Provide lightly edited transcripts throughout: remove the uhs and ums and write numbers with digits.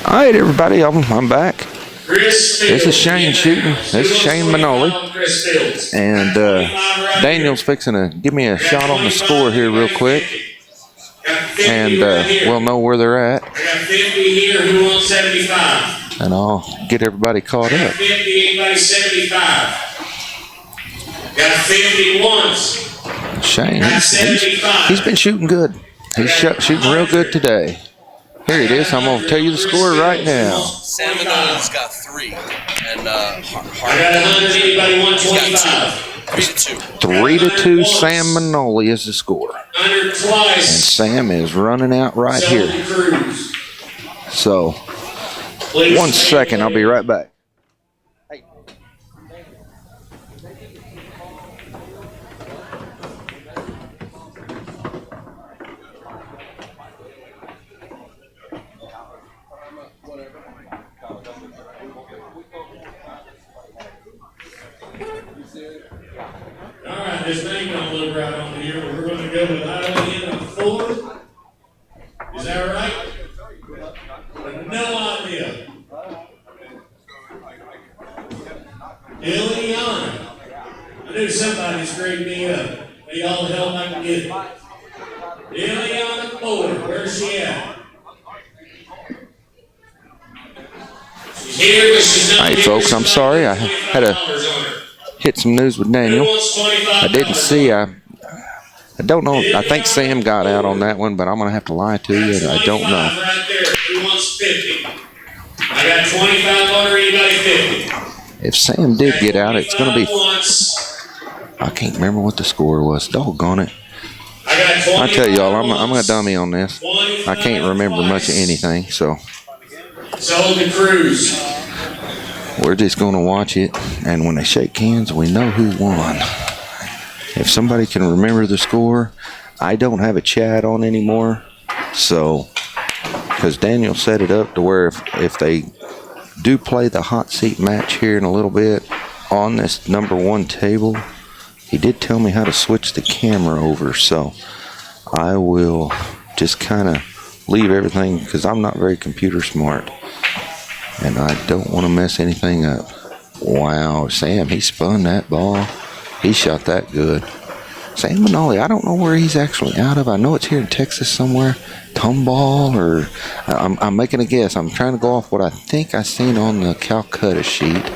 All right, everybody, I'm back. This is Shane shooting. This is Shane MANOALE. And Daniel's fixing to give me a shot on the score here real quick. And we'll know where they're at. I got 50 here. Who wants 75? And I'll get everybody caught up. 50, anybody 75? Got 50 once. Shane, he's been shooting good. He's shooting real good today. Here it is. I'm going to tell you the score right now. Sam MANOALE's got 3. And I got 100. Anybody 125? 3 to 2. Sam MANOALE is the score. Under twice. And Sam is running out right here. So, 1 second. I'll be right back. Alright, this thing don't look right on here. We're going to go with ION on 4. Is that right? No idea. Ileana. I knew somebody screwed me up. Need all the help I can get. Ileana 4. Where's she at? She's here, but she's not. All right, folks, I'm sorry. I had to hit some news with Daniel. I didn't see. I don't know. I think Sam got out on that one, but I'm going to have to lie to you. I don't know. Right there. Who wants 50? I got 25 under. Anybody 50? If Sam did get out, it's going to be. I can't remember what the score was. Doggone it. I tell y'all, I'm a dummy on this. I can't remember much of anything, so. Sold the cruise. We're just going to watch it, and when they shake hands, we know who won. If somebody can remember the score, I don't have a chat on anymore, so because Daniel set it up to where if they do play the hot seat match here in a little bit on this #1 table, he did tell me how to switch the camera over, so I will just kind of leave everything because I'm not very computer smart. And I don't want to mess anything up. Wow, Sam, he spun that ball. He shot that good. Sam MANOALE, I don't know where he's actually out of. I know it's here in Texas somewhere. Tomball, or I'm making a guess. I'm trying to go off what I think I seen on the Calcutta sheet.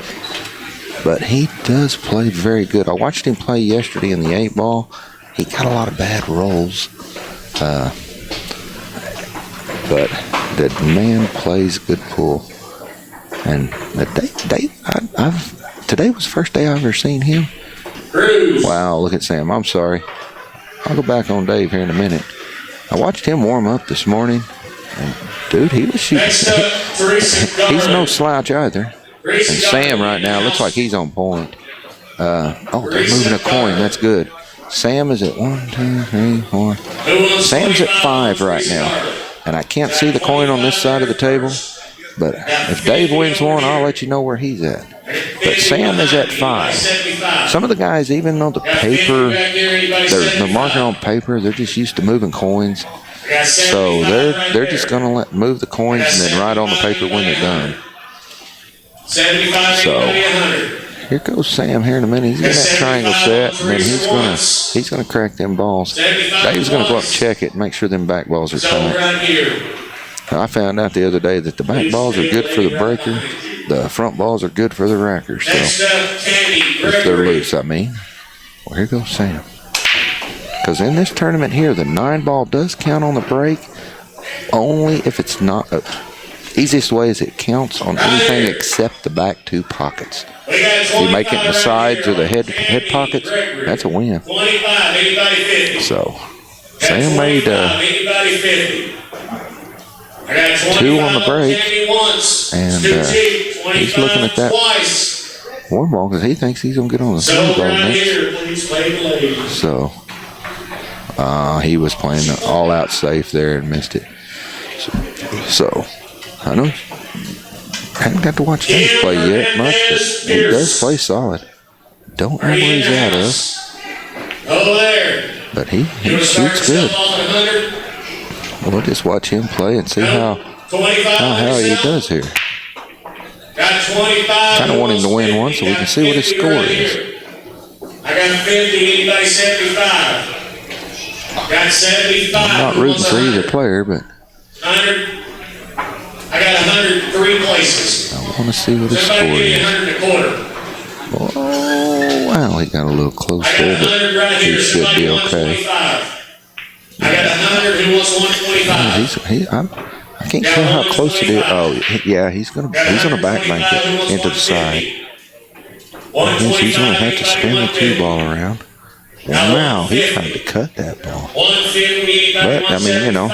But he does play very good. I watched him play yesterday in the 8-ball. He got a lot of bad rolls. But the man plays good pool. And today was the first day I've ever seen him. Wow, look at Sam. I'm sorry. I'll go back on Dave here in a minute. I watched him warm up this morning. And, dude, he was shooting. He's no slouch either. And Sam right now looks like he's on point. Oh, they're moving a coin. That's good. Sam is at 1, 2, 3, 4. Sam's at 5 right now. And I can't see the coin on this side of the table. But if Dave wins one, I'll let you know where he's at. But Sam is at 5. Some of the guys, even though the paper, they're marking on paper, they're just used to moving coins. So they're just going to move the coins and then write on the paper when they're done. So here goes Sam here in a minute. He's got that triangle set, and then he's gonna crack them balls. Dave's going to go up and check it and make sure them back balls are tight. I found out the other day that the back balls are good for the breaker. The front balls are good for the racker. So if they're loose, I mean. Well, here goes Sam. Because in this tournament here, the 9-ball does count on the break only if it's not. Easiest way is it counts on anything except the back 2 pockets. If you make it in the sides or the head pockets, that's a win. So Sam made 2 on the break, and he's looking at that 1 ball because he thinks he's going to get on the 3 ball next. So he was playing all out safe there and missed it. So I know I haven't got to watch Dave play yet much, but he does play solid. Don't know where he's out of, but he shoots good. We'll just watch him play and see how 25 Oh, on hell, he yourself. does here. Got 25. Kind of want him to win one so we can see what his score is. I got 50. Anybody 75? Got 75. I'm not rooting for either player, but 100. I got 103 places. I want to see what his score Somebody give me is. 100 and a quarter. Oh, well, he got a little close I got there, 100 right but he here. should Somebody be wants okay. 25. I got 100 who wants 125. I can't tell how close it is. Oh, yeah, he's gonna back bank it into the side. I guess he's gonna have to spin the cue ball around. Wow, he tried to cut that ball. 150. But I mean, you know,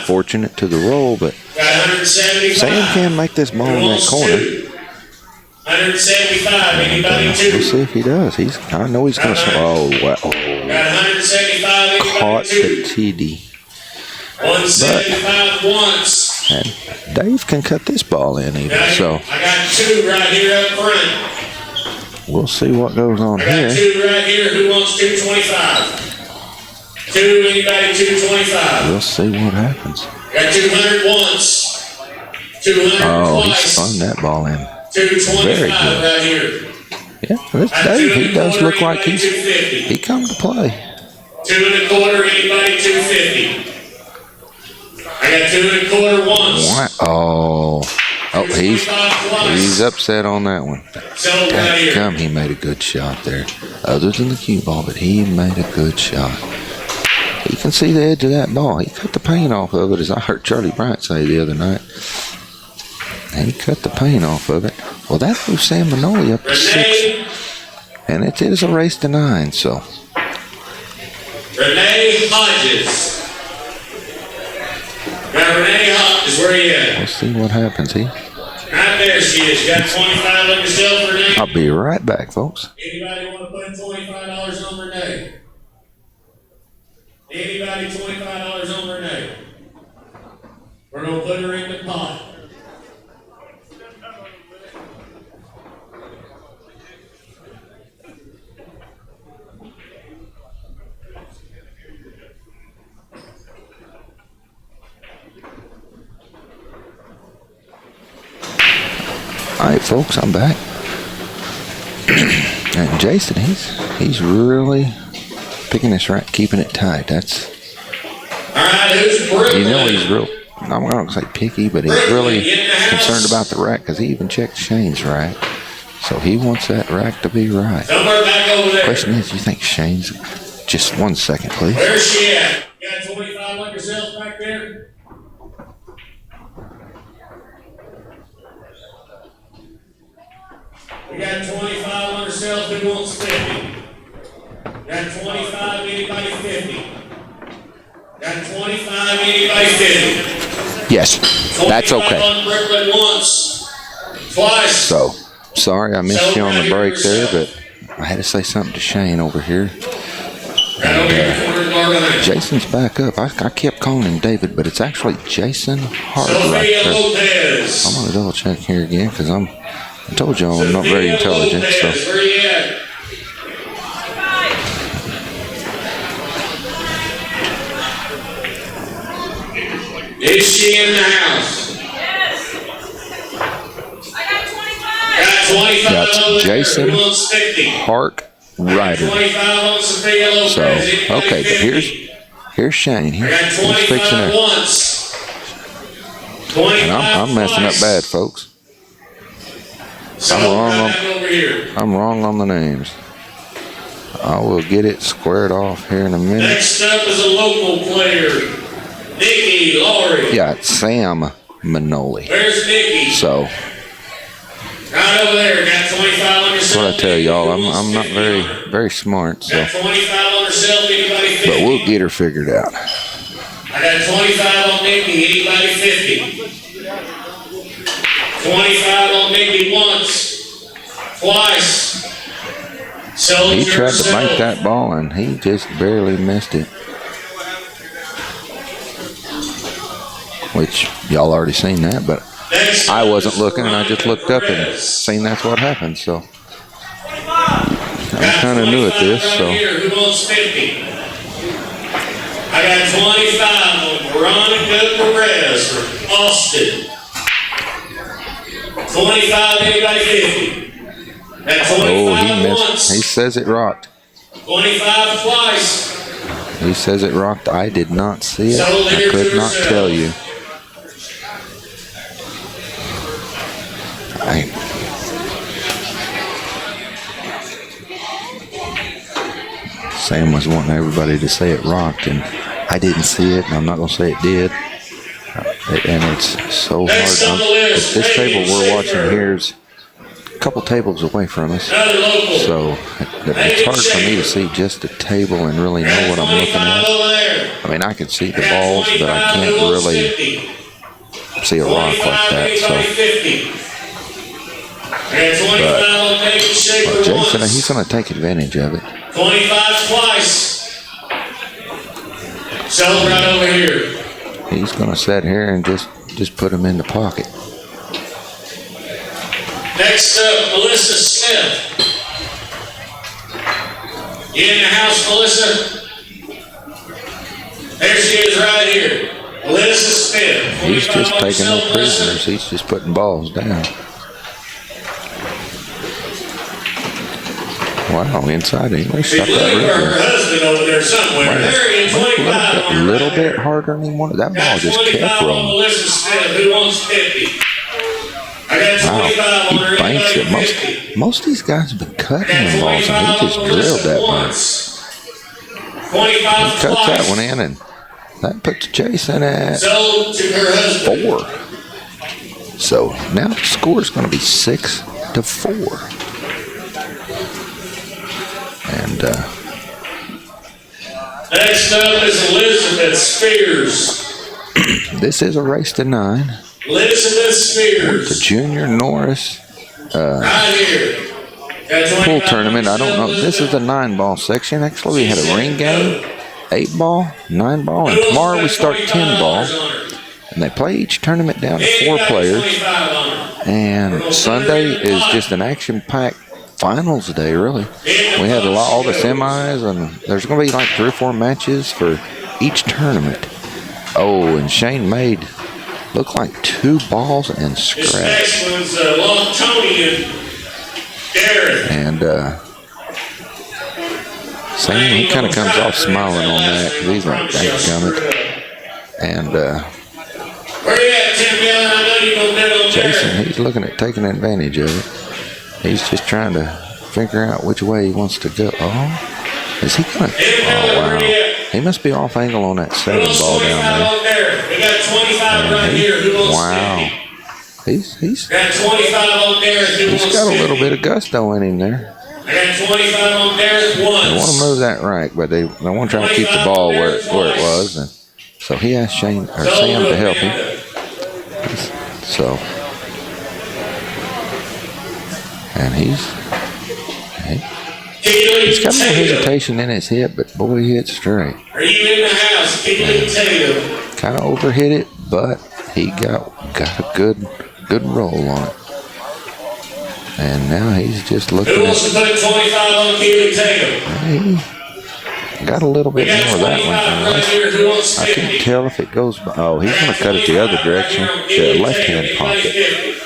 fortunate to the roll. But Got 175. Sam can make this ball in that corner. 175. Anybody We'll two? see if he does. I know he's gonna. Oh wow! Got 175. Anybody Caught two? the TD. 175 once. And Dave can cut this ball in even. So I got two right here up front. we'll see what goes on I got here. two right here. Who wants 225? Two. Anybody 225? We'll see what happens. Got 200 once. 200 Oh, he twice. spun that ball in. 225 very good. right here. Yeah, that's Dave. He does look like he 250. come to play. 2 and a quarter. Anybody 250? I got 2 and a quarter once. What? Oh, he's upset on that one. So right here. Come, he made a good shot there. Other than the cue ball, but he made a good shot. You can see the edge of that ball. He cut the paint off of it, as I heard Charlie Bryant say the other night. And he cut the paint off of it. Well, that moves Sam MANOALE up to 6. Renee, And it is a race to 9, so. Renee Hodges. Now Renee Hodges, where you at? We'll see what happens here. Right there she is. Got 25 on yourself, Renee. I'll be right back, folks. Anybody want to put $25 on Renee? Anybody $25 on Renee? We're going to put her in the pot. All right, folks, I'm back. And Jason, he's really picking this right, keeping it tight. That's, All right, who's Brooklyn? you know, he's real. I'm not going to say picky, but he's really concerned about the rack because he even checked Shane's rack. So he wants that rack to be right. Somewhere back over there. Question is, you think Shane's? Just 1 second, please. Where's she at? You got 25 on yourself back there? We got 25 on herself. Who wants 50? Got 25. Anybody 50? Got 25. Anybody 50? Yes, that's 25 okay. on Brooklyn once. Twice. So, sorry I missed you on the break there, but I had to say something to Shane over here. Right over here, corner bar behind. Jason's back up. I kept calling him David, but it's actually Jason Sophia Harkrider. Lopez. I'm going to double check here again because I told y'all I'm not very intelligent. So Lopez, where you at? Is she in the house? Yes. I got 25. Got 25 That's over there. Jason Who wants 50? Harkrider. 25 on Sophia Lopez. So, Anybody okay, but 50? here's Shane. I He's got fixing 25 it. once. 25 And I'm messing up twice. bad, folks. So, wrong on- back over here. I'm wrong on the names. I will get it squared off here in a minute. Next up is a local player, Nikki Laurie. Yeah, it's Sam MANOALE. Where's Nikki? So, Right over there. Got 25 on yourself. that's what I tell y'all. Who wants I'm not 50 very on her? very smart. So, Got 25 on herself. Anybody 50? but we'll get her figured out. I got 25 on Nikki. Anybody 50? 25 on Nikki once. Twice. Soldier He tried to bank herself. that ball and he just barely missed it. Which y'all already seen that, but Next I up wasn't is looking and I just looked up and Perez. seen that's what happened. So I Got kind of new at 25 this. right So here. Who wants 50? I got 25 on Veronica Perez from Austin. 25, anybody 50? That 25 Oh, he missed. once. He says it rocked. 25 twice. He says it rocked. I did not see it. Sold I here could to not herself. tell you. Sam was wanting everybody to say it rocked, and I didn't see it, and I'm not going to say it did. And it's so Next on hard. the list, This table Megan we're watching Schaefer. here is a couple tables away from us. Another local. So it's hard for me to see just the table and really know what I'm looking 25 at. over there. I mean, I can see the Got balls, but I 25 can't who wants really 50? see a rock like that. Anybody So 50? And 25 on Megan Schaefer Jason, once. he's going to take advantage of it. 25 twice. Sold right over here. He's going to sit here and just put him in the pocket. Next up, Melissa Smith. You in the house, Melissa? There she is right here. Melissa Smith. He's just 25 taking no sold, Melissa. prisoners. He's just putting balls down. Wow, inside English. She's Shot looking that for her real husband over there somewhere. good. There he is, 25 on A her little right bit here. harder than he wanted. That ball Got just 25 kept on rolling. Melissa Smith. Who wants 50? I got 25 Wow, on he her. banks it. Anybody 50? Most of these guys have been cutting Got them balls, 25 and he just on drilled Melissa that one. once. 25 He cuts twice. that one in, and that puts Jason at Sold to her husband. 4. So now the score is going to be 6-4. And Next up is Elizabeth Spears. this is a race to 9. Elizabeth The Spears. junior Norris Right here. Got 25 pool tournament. I don't know. on This is the 9-ball section. Actually, we had a ring game, 8-ball, 9-ball, and tomorrow we start 10-ball. And they play each tournament down to 4 players. And Sunday is just an action-packed finals day, really. We had all the semis, and there's going to be like 3 or 4 matches for each tournament. Oh, and Shane made look like 2 balls and This scratch. next one's Lontonian Darren. And Sam, he kind of comes off smiling on that because he's like, dadgummit. And Where you at, Tim Miller? I know you're going to bet on Jason, Darren. he's looking at taking advantage of it. He's just trying to figure out which way he wants to go. Oh, is he going to? Oh, wow. He must be off angle on that 7-ball down 25 there. on Darren. We got 25 right here. Who wants Wow. 50? He's Got 25 on Darren. Who wants got a 50? little bit of gusto in him there. I got 25 on Darren once. They want to move that right, but they want to try to keep the ball where it was. And so he asked Sam to help him. So, and he's got a little hesitation in his hip, but boy, he hit straight. Are you in the house? Keely Tatum. Kind of overhit it, but he got a good roll on it. And now he's just looking Who at. wants to put 25 on Keely Tatum? He got a little We bit got more of that 25 one. right here. Who wants I 50? can't tell if it goes by. Oh, he's going to cut it the other direction, the left-hand pocket.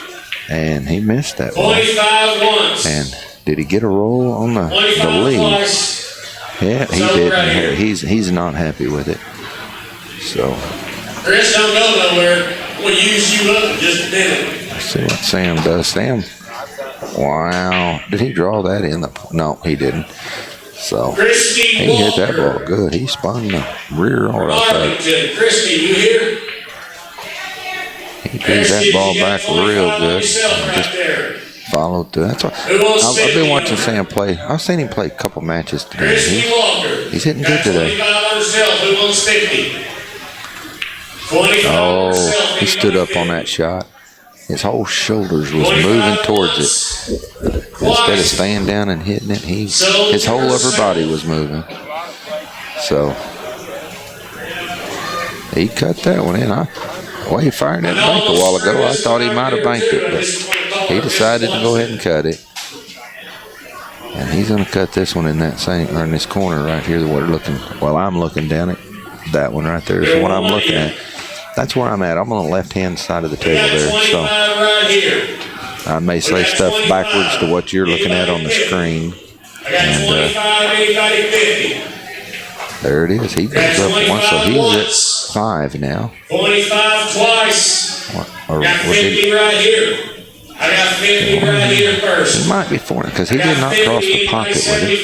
And he missed that one. 25 once. And did he get a roll on the 25 lead? twice. Yeah, he So didn't. right here. He's not happy with it. So Chris, don't go nowhere. We'll use you up in just a minute. let's see what Sam does. Sam, wow. Did he draw that in the? No, he didn't. So Christy he hit that Walker. ball good. He spun the rear all right there. Arlington. Christy, you here? He drew that ball back real good. Just followed through. That's what I've been watching Sam play. I've seen him play a couple matches today. Christy Walker. He's hitting good Got today. 25 on herself. Who wants 50? 25 on Oh, herself. he stood up on that shot. His whole shoulders was moving towards it. Instead of staying down and hitting it, his whole upper body was moving. So he cut that one in. Well, he fired that bank a while ago. I thought he might have banked it, but he decided to go ahead and cut it. And he's going to cut this one in that same, or in this corner right here. That we're looking. Well, I'm looking down it. That one right there is what I'm looking at. That's where I'm at. I'm on the left-hand side of the table there. So right here. I may say stuff backwards to what you're looking at on the screen. I got 25, anybody 50. There it is. He goes up once, so he's at 5 now. 25 twice. Or Got 50 right here. I got 50 right here first. He might be 40 because he did not cross the pocket with it.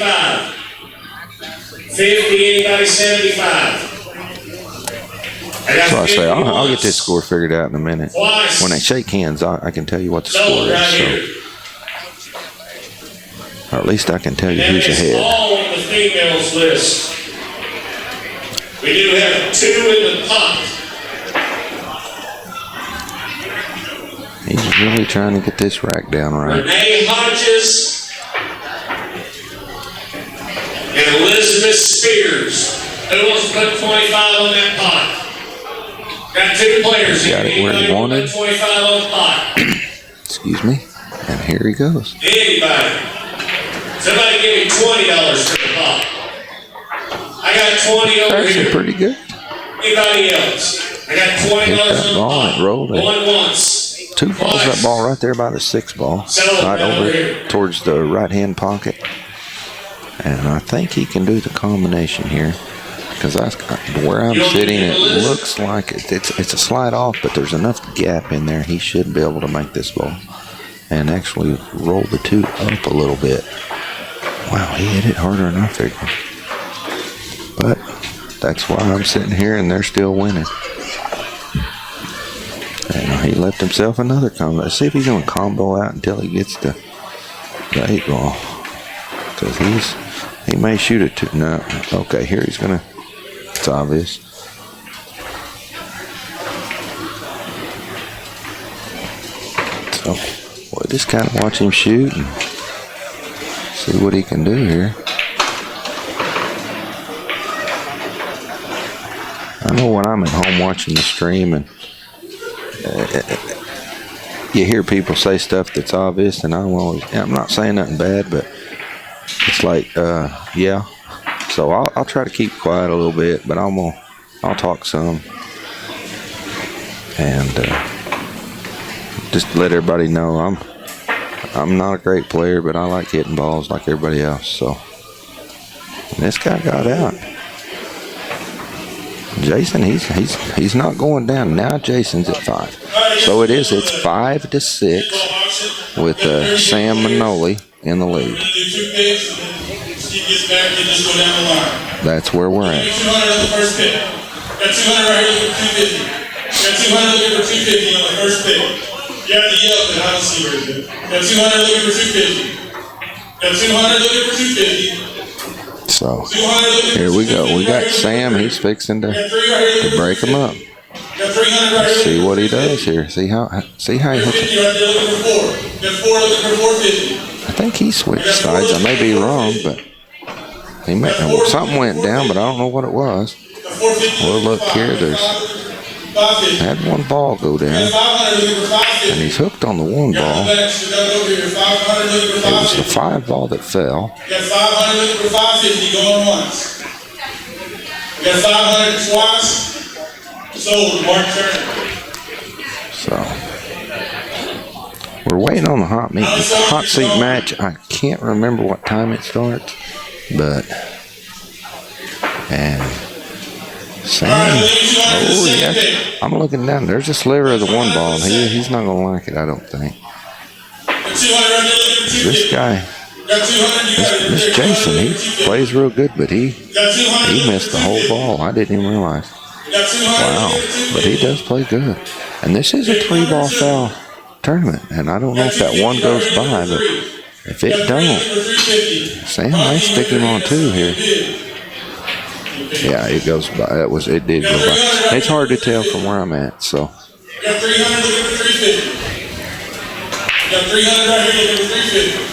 50, anybody 75. So I say, I'll get this score figured out in a minute. When they shake hands, I can tell you what the score is. So, or at least I can tell you who's ahead. All on the females list. We do have 2 in the pot. He's really trying to get this rack down right. Renee Hodges and Elizabeth Spears. Who wants to put 25 on that pot? Got 2 players. Got it where he wanted. 25 on the pot. Excuse me. And here he goes. Anybody. Somebody give me $20 for the pot. I got 20 over Actually here. pretty good. Anybody else? I got $20 Hit that on the ball, pot. it rolled it. Going once. 2 balls, that ball right there by the 6 ball. Right over towards the right-hand pocket. And I think he can do the combination here. Because where I'm sitting, it looks like it's a slide off, but there's enough gap in there. He should be able to make this ball and actually roll the 2 up a little bit. Wow, he hit it harder than I figured. But that's why I'm sitting here and they're still winning. And he left himself another combo. Let's see if he's going to combo out until he gets the 8 ball. Because he may shoot it to, no. Okay, here he's going to. It's obvious. So, we'll just kind of watch him shoot and see what he can do here. I know when I'm at home watching the stream and you hear people say stuff that's obvious, and I'm not saying nothing bad, but it's like, yeah. So I'll try to keep quiet a little bit, but I'll talk some and just let everybody know I'm not a great player, but I like hitting balls like everybody else. So this guy got out. Jason, he's not going down now. Jason's at 5, so it's 5-6 with Sam MANOALE in the lead. That's where we're at. 200 on the first pick. Got 200 right here for 250. Got 200 looking for 250 on the first pick. You have to yell because I don't see where it's at. Got 200 looking for 250. Got 200 looking for 250. So here we go. We got Sam. He's fixing to break him up. Let's see what he does here. See how he hits it. Got 4 looking for 450. I think he switched sides. I may be wrong, but something went down, but I don't know what it was. Well, look here. I had 1 ball go down, and he's hooked on the 1 ball. It was the 5 ball that fell. Got 500 looking for 550 going once. Got 500 twice. Sold Mark Turner. So we're waiting on the hot seat match. I can't remember what time it starts, but Sam. Oh yeah, I'm looking down. There's a sliver of the 1 ball. He's not gonna like it, I don't think. This guy. This Jason, he plays real good, but he missed the whole ball. I didn't even realize. Wow, but he does play good. And this is a 3-ball foul tournament, and I don't know if that 1 goes by, but if it don't, Sam may stick him on 2 here. Yeah, it goes by. It did go by. It's hard to tell from where I'm at, so. Got 300 looking for 350. Got 300 right here looking for 350.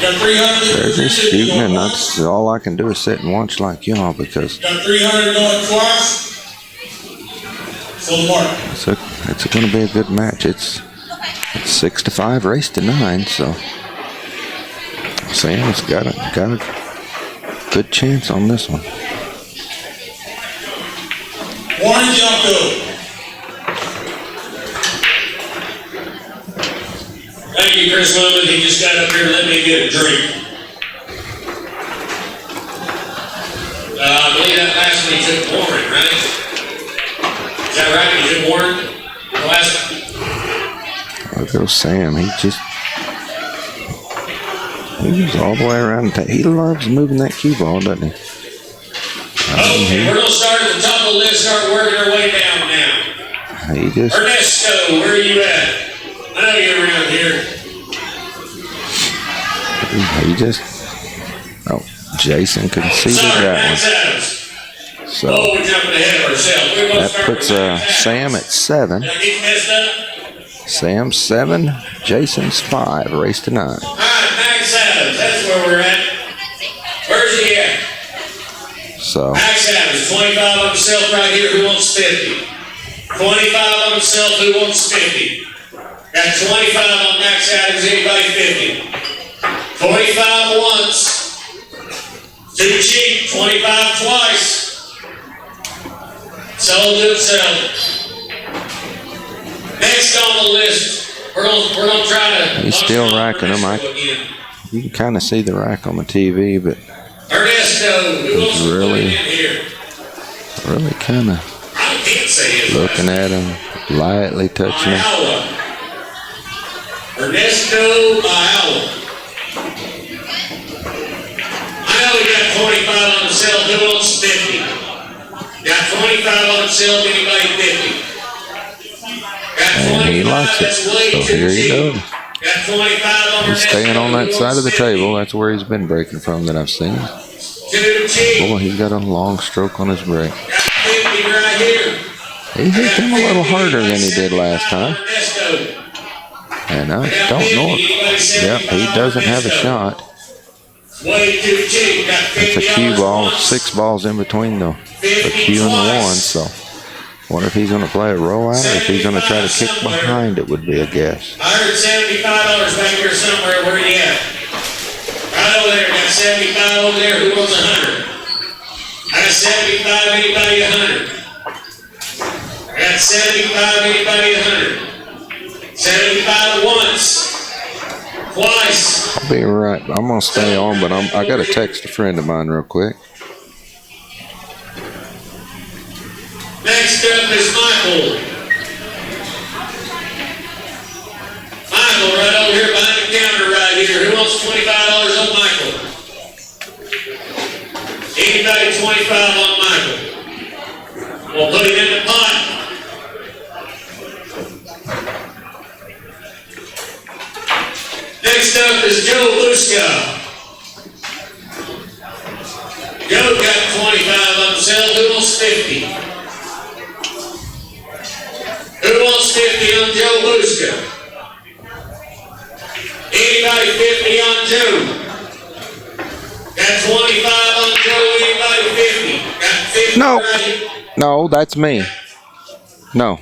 They're just shooting, and that's all I can do is sit and watch like y'all because got 300 going twice. Sold Mark. It's going to be a good match. It's 6-5, race to 9, so Sam's got a good chance on this one. Warren Jocko. Thank you, Chris Wilman. He just got up here to let me get a drink. I believe that last one he took Warren, right? Is that right? He took Warren? The last one? There goes Sam. He was all the way around. He loves moving that cue ball, doesn't he? Okay, we're going to start at the top of the list, start working our way down now. He just... Ernesto, where are you at? I know you're around here. He just... Oh, Jason conceded that one. So oh, we're jumping ahead of ourselves. that puts Sam at 7. Did I get messed up? Sam's 7, Jason's 5. Race to 9. All right, Max Adams, that's where we're at. Where's he at? So Max Adams, 25 on himself right here, who wants 50? 25 on himself, who wants 50? Got 25 on Max Adams, anybody 50? 25 once. Too cheap, 25 twice. Sold to himself. Next on the list, we're gonna try to. he's still racking them. You can kind of see the rack on the TV, but Ernesto, who wants to put really it in here? kind of I can't say his looking at him, lightly touching him. Iowa. Ernesto Iowa. I know we got 25 on himself. Who wants 50? Got 25 on himself. Anybody 50? Got 25. And he likes it. That's way So too here he cheap. goes. Got 25 on He's staying on that Ernesto. side of the Who wants table. That's where he's been breaking from that I've seen. 50? Too cheap. Boy, he's got a long stroke on his brake. Got 50 right here. He hit him a little harder than he did last time. Ernesto. And I don't know. Yep, he doesn't have a shot. Way too cheap. Got It's a 50 cue ball, once. 6 balls in between the cue and the 1. So, wonder if he's going to play a rollout or if he's going to try to kick behind it would be a guess. I heard $75 back here somewhere. Where are you at? Right over there. Got 75 over there. Who wants 100? I got 75. Anybody 100? I got 75. Anybody 100? 75 once. Twice. I'll be right. I'm going to stay on, but I got to text a friend of mine real quick. Next up is Michael. Michael, right over here behind the counter right here. Who wants $25 on Michael? Anybody 25 on Michael? We'll put him in the pot. Next up is Joe Bouska. Joe got 25 on himself. Who wants 50? Who wants 50 on Joe Bouska? Anybody 50 on Joe? Got 25 on Joe. Anybody 50? Got 50 No. right here. No, that's me. No.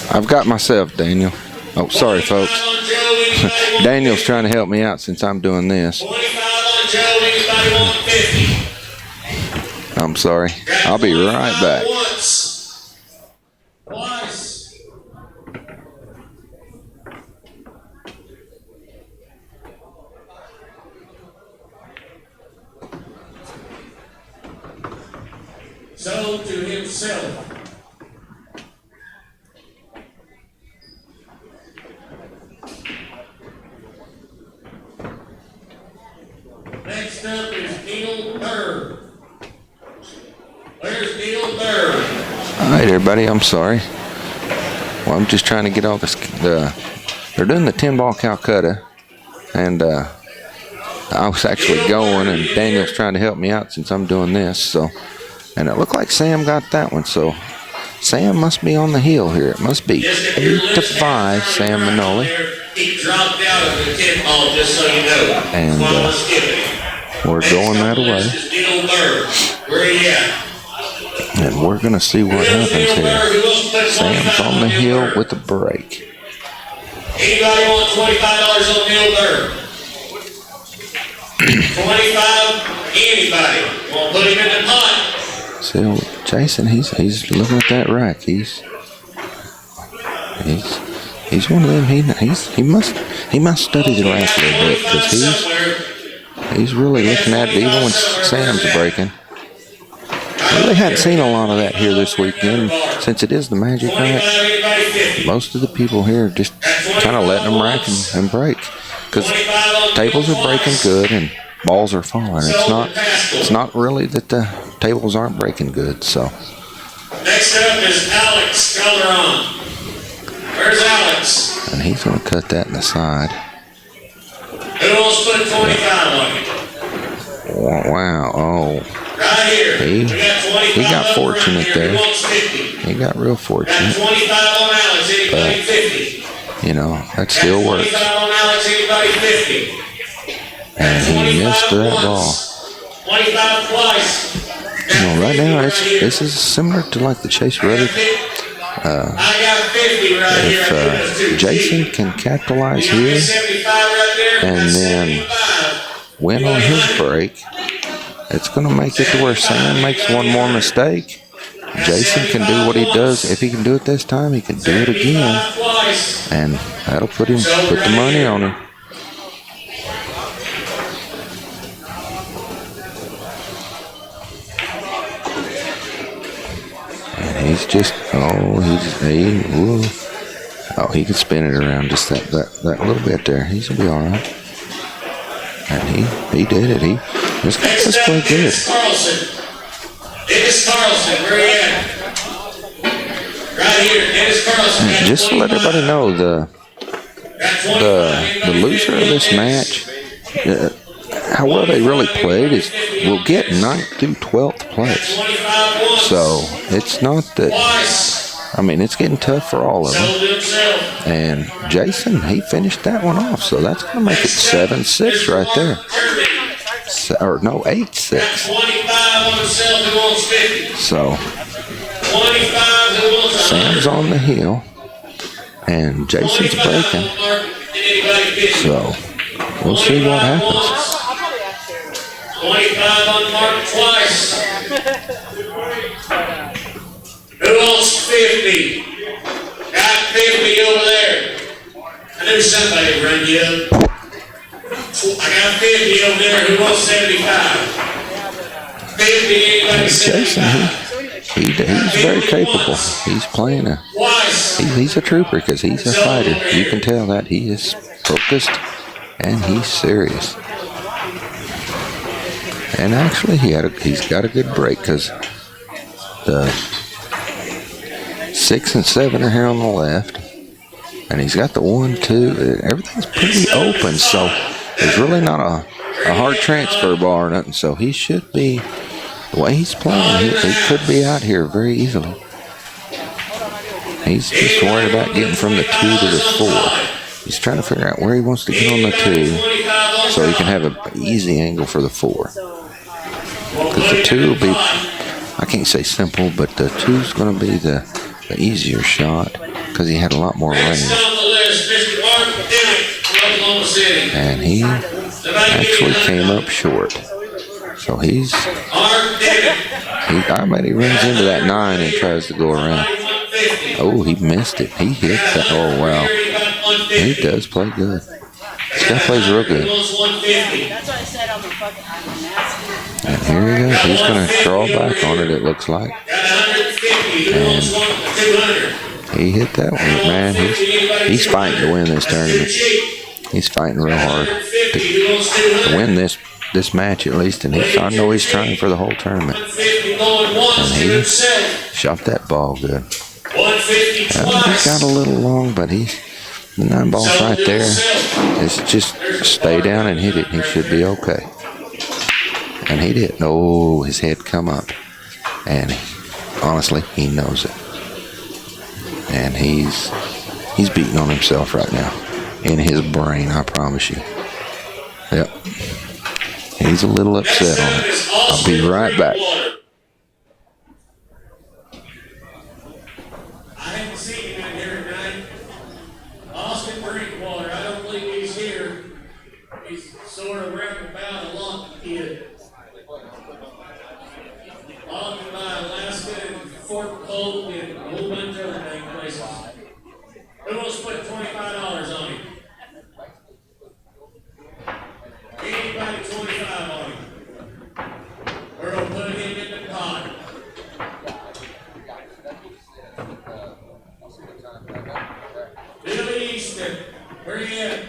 I've got myself, Daniel. Oh, sorry, 25 folks. on Joe. Anybody want Daniel's 50? trying to help me out since I'm doing this. 25 on Joe. Anybody want 50? I'm sorry. Got I'll be 25 right back. Once. Twice. Sold to himself. Next up is Neil Burr. Where's Neil Burr? All right, everybody. I'm sorry. Well, I'm just trying to get all this. They're doing the 10-ball Calcutta, and I was actually going, and Daniel's trying to help me out since I'm doing this. So, and it looked like Sam got that one. So, Sam must be on the heel here. It must be 8-5, Sam MANOALE. He dropped out of the 10-ball, just so you know. And we're going that way. This is Neil Burr. Where are you at? And we're going to see what happens here. Sam's on the heel with the break. Anybody want $25 on Neil Burr? 25? Anybody? We'll put him in the pot. So Jason, he's looking at that rack. He's one of them. He must study the rack a little bit, because he's really looking at it even when Sam's breaking. I really hadn't seen a lot of that here this weekend, since it is the magic rack. Most of the people here are just kind of letting them rack and break, because tables are breaking good and balls are falling. It's not really that the tables aren't breaking good. So Next up is Alex Calderon. Where's Alex? and he's going to cut that in the side. Who wants to put 25 on it? Wow! Oh, Right here. He got fortunate there. He got real Got fortunate. 25 on Alex. Anybody 50? You know, that still works. 25 on Alex. Anybody 50? And he missed that ball. 25 twice. You know, right now this is similar to like the Chase Rudder. I got 50 right here. If Jason can capitalize here 75 right there. and then win on his break, it's going to make it to where Sam makes one more mistake. Jason can do what he does. If he can do it this time, he can do it again, and that'll put the money on him. And he's just he can spin it around just that little bit there. He's gonna be all right. And he did it. This played good. Dennis Carlson, where you at? Right here, Dennis Carlson. Just to let everybody know, the loser of this match, how well they really played will get 9th through 12th place. So it's not that. I mean, it's getting tough for all of them. And Jason, he finished that one off, so that's going to make it 7-6 right there. Or no, 8-6. So Sam's on the hill, and Jason's breaking. So we'll see what happens. 25 on Mark twice. Who wants 50? Got 50 over there. I knew somebody would run you up. I got 50 over there. Who wants 75? 50, anybody 75? He's very capable. He's playing he's a trooper, because he's a fighter. You can tell that he is focused and he's serious. And actually, he's got a good break, because the 6 and 7 are here on the left, and he's got the 1, 2. Everything's pretty open, so there's really not a hard transfer bar or nothing. So he should be, the way he's playing, he could be out here very easily. He's just worried about getting from the 2 to the 4. He's trying to figure out where he wants to get on the 2, so he can have an easy angle for the 4. Because the 2 will be, I can't say simple, but the 2's going to be the easier shot, because he had a lot more range. And he actually came up short. So I bet he runs into that 9 and tries to go around. Oh, he missed it. He hit that. Oh, wow. He does play good. This guy plays real good. And here he goes. He's going to draw back on it, it looks like. And he hit that one, man. He's fighting to win this tournament. He's fighting real hard to win this match, at least. And I know he's trying for the whole tournament. And he shot that ball good. He got a little long, but the 9 ball's right there. It's just stay down and hit it. He should be okay. And he did. Oh, his head come up. And honestly, he knows it. And he's beating on himself right now. In his brain, I promise you. Yep. He's a little upset on it. I'll be right back. I haven't seen him in here tonight. Austin Drinkwater, I don't believe he's here. He's sort of roundabout a lump kid. Fort Polk, and a whole bunch of other dang places. Who wants to put $25 on him? Anybody 25 on him? We're going to put him in the pot. Billy Easton, where you at?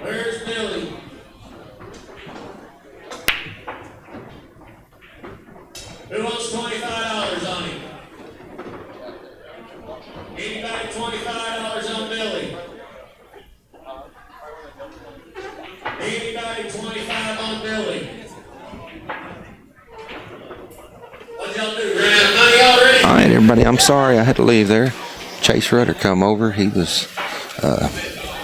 Where's Billy? Who wants $25 on him? Anybody $25 on Billy? Anybody 25 on Billy? What y'all do? Ran out of money already? All right, everybody. I'm sorry I had to leave there. Chase Rudder come over. He was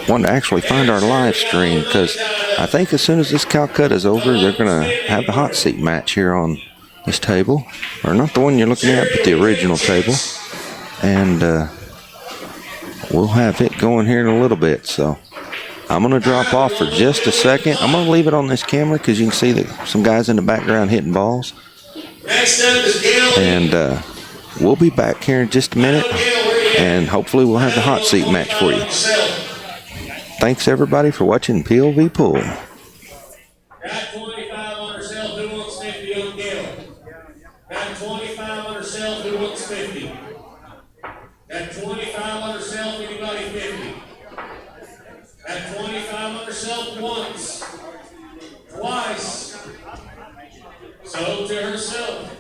wanting to actually find our live stream because I think as soon as this Calcutta's over, they're going to have the hot seat match here on this table. Or not the one you're looking at, but the original table. And we'll have it going here in a little bit. So I'm going to drop off for just a second. I'm going to leave it on this camera because you can see that some guys in the background hitting balls. Next up is Geraldine. And we'll be back here in just a minute. And hopefully we'll have the hot seat match for you. Thanks everybody for watching POV Pool. Got 25 on herself, who wants 50 on Gail? Got 25 on herself, who wants 50? Got 25 on herself, anybody 50? Got 25 on herself once, twice, sold to herself.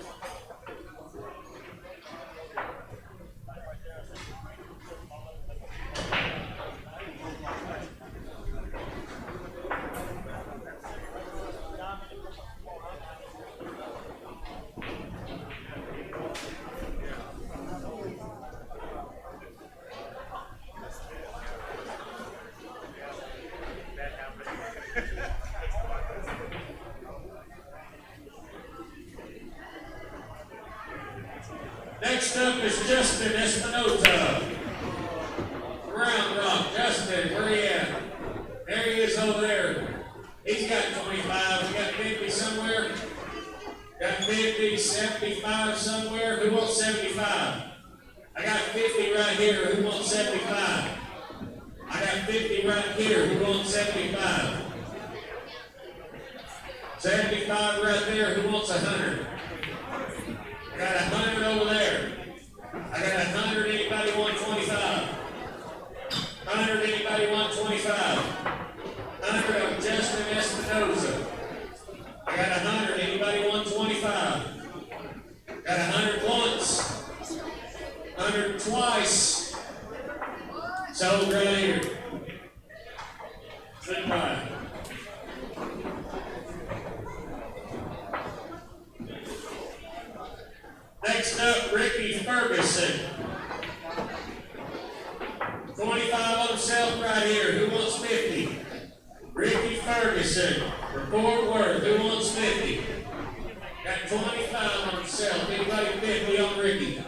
Next up is Justin Espinoza. Round Rock. Justin, where he at? There he is over there. He's got 25. He got 50 somewhere. Got 50, 75 somewhere. Who wants 75? I got 50 right here. Who wants 75? I got 50 right here. Who wants 75? 75 right there. Who wants 100? I got 100 over there. I got 100. Anybody want 25? 100. Anybody want 25? 100 of Justin Espinoza. I got 100. Anybody want 25? Got 100 once. 100 twice. Sold right here. Goodbye. Next up, Ricky Ferguson. 25 on himself right here. Who wants 50? Ricky Ferguson. For Fort Worth. Who wants 50? Got 25 on himself. Anybody 50 on Ricky?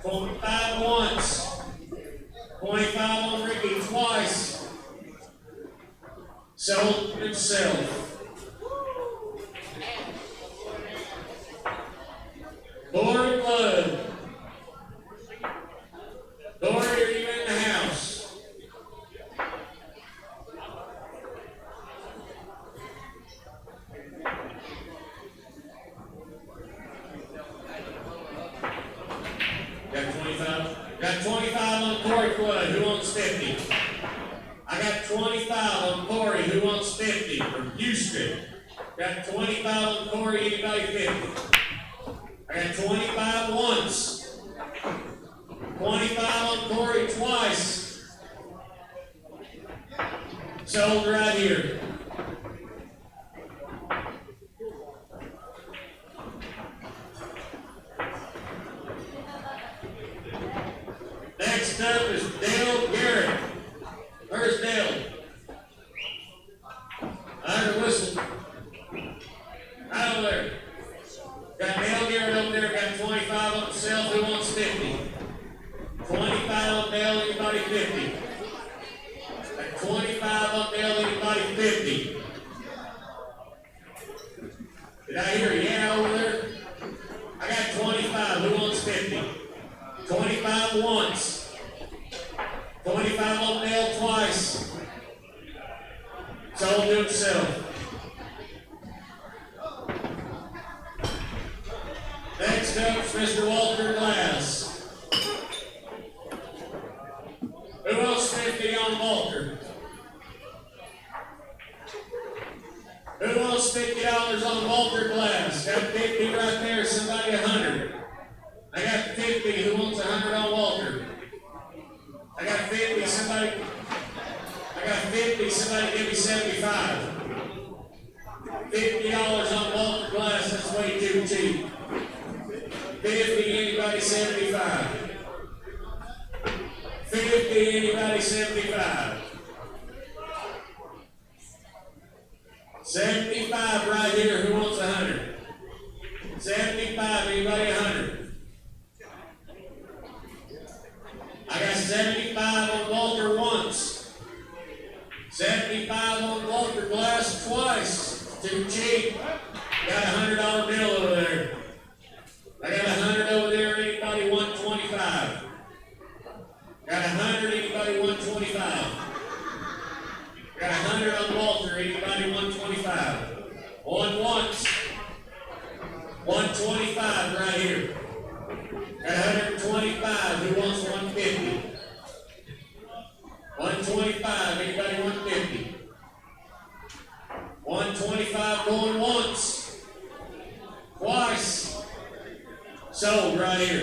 25 once. 25 on Ricky twice. Sold himself. Dory Blood. Dory, are you in the house? Got 25? Got 25 on Dory Blood. Who wants 50? I got 25 on Corey. Who wants 50? From Houston. Got 25 on Corey. Anybody 50? I got 25 once, 25 on Corey twice, sold right here. Next up is Dale Garrett. Where's Dale? I heard a whistle. Right over there. Got Dale Garrett over there, got 25 on himself. Who wants 50? 25 on Dale, anybody 50? Got 25 on Dale, anybody 50? Did I hear a yeah over there? I got 25. Who wants 50? 25 once. 25 on nail twice. Sold to himself. Next up is Mr. Walter Glass. Who wants 50 on Walter? Who wants $50 on Walter Glass? Got 50 right there, somebody 100. I got 50, who wants 100 on Walter? I got 50, somebody give me 75. $50 on Walter Glass, that's way too cheap. 50, anybody 75? 50, anybody 75? 75 right here, who wants 100? 75, anybody 100? I got 75 on Walter once. 75 on Walter Glass twice. Too cheap. Got $100 bill over there. I got 100 over there, anybody 125? Got 100, anybody 125? Got 100 on Walter, anybody 125? One once. 125 right here. Got 125, who wants 150? 125, anybody 150? 125 going once. Twice. Sold right here.